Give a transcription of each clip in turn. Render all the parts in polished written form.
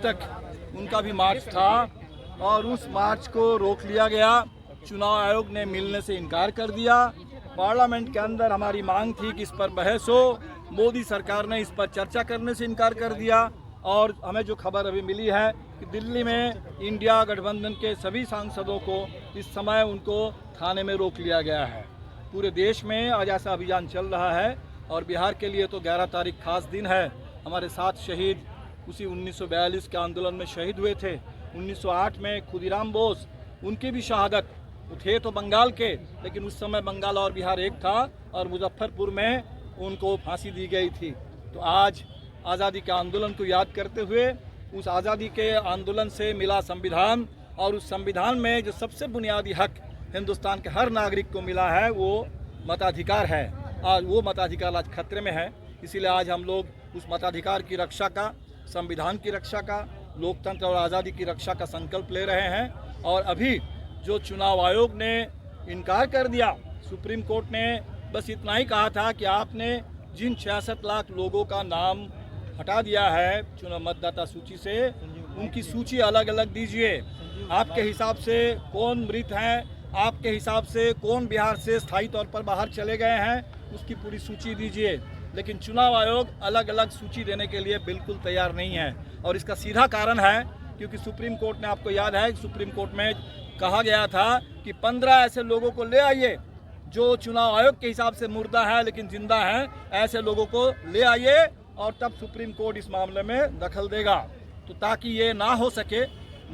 तक उनका भी मार्च था और उस मार्च को रोक लिया गया। चुनाव आयोग ने मिलने से इनकार कर दिया। पार्लियामेंट के अंदर हमारी मांग थी कि इस पर बहस हो, मोदी सरकार ने इस पर चर्चा करने से इनकार कर दिया। और हमें जो खबर अभी मिली है कि दिल्ली में इंडिया गठबंधन के सभी सांसदों को इस समय उनको थाने में रोक लिया गया है। पूरे देश में आज ऐसा अभियान चल रहा है और बिहार के लिए तो 11 तारीख खास दिन है। हमारे 7 शहीद उसी 1942 के आंदोलन में शहीद हुए थे। 1908 में खुदीराम बोस, उनकी भी शहादत, वो थे तो बंगाल के, लेकिन उस समय बंगाल और बिहार एक था और मुजफ्फरपुर में उनको फांसी दी गई थी। तो आज आज़ादी के आंदोलन को याद करते हुए उस आज़ादी के आंदोलन से मिला संविधान और उस संविधान में जो सबसे बुनियादी हक हिंदुस्तान के हर नागरिक को मिला है वो मताधिकार है। आज वो मताधिकार आज खतरे में है। इसीलिए आज हम लोग उस मताधिकार की रक्षा का, संविधान की रक्षा का, लोकतंत्र और आज़ादी की रक्षा का संकल्प ले रहे हैं। और अभी जो चुनाव आयोग ने इनकार कर दिया, सुप्रीम कोर्ट ने बस इतना ही कहा था कि आपने जिन 66 लाख लोगों का नाम हटा दिया है चुनाव मतदाता सूची से, उनकी सूची अलग अलग दीजिए। आपके हिसाब से कौन मृत हैं, आपके हिसाब से कौन बिहार से स्थायी तौर पर बाहर चले गए हैं, उसकी पूरी सूची दीजिए। लेकिन चुनाव आयोग अलग अलग सूची देने के लिए बिल्कुल तैयार नहीं है। और इसका सीधा कारण है क्योंकि सुप्रीम कोर्ट ने, आपको याद है, सुप्रीम कोर्ट में कहा गया था कि 15 ऐसे लोगों को ले आइए जो चुनाव आयोग के हिसाब से मुर्दा है लेकिन जिंदा हैं, ऐसे लोगों को ले आइए और तब सुप्रीम कोर्ट इस मामले में दखल देगा। तो ताकि ये ना हो सके,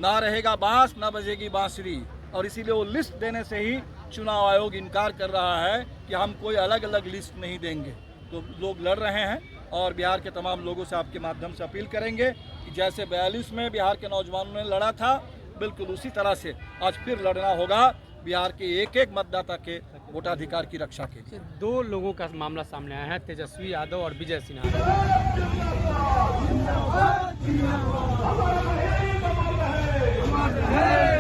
ना रहेगा बांस ना बजेगी बांसुरी, और इसीलिए वो लिस्ट देने से ही चुनाव आयोग इनकार कर रहा है कि हम कोई अलग अलग लिस्ट नहीं देंगे। तो लोग लड़ रहे हैं और बिहार के तमाम लोगों से आपके माध्यम से अपील करेंगे कि जैसे 42 में बिहार के नौजवानों ने लड़ा था, बिल्कुल उसी तरह से आज फिर लड़ना होगा बिहार के एक एक मतदाता के वोटाधिकार की रक्षा के लिए। 2 लोगों का मामला सामने आया है, तेजस्वी यादव और विजय सिन्हा। है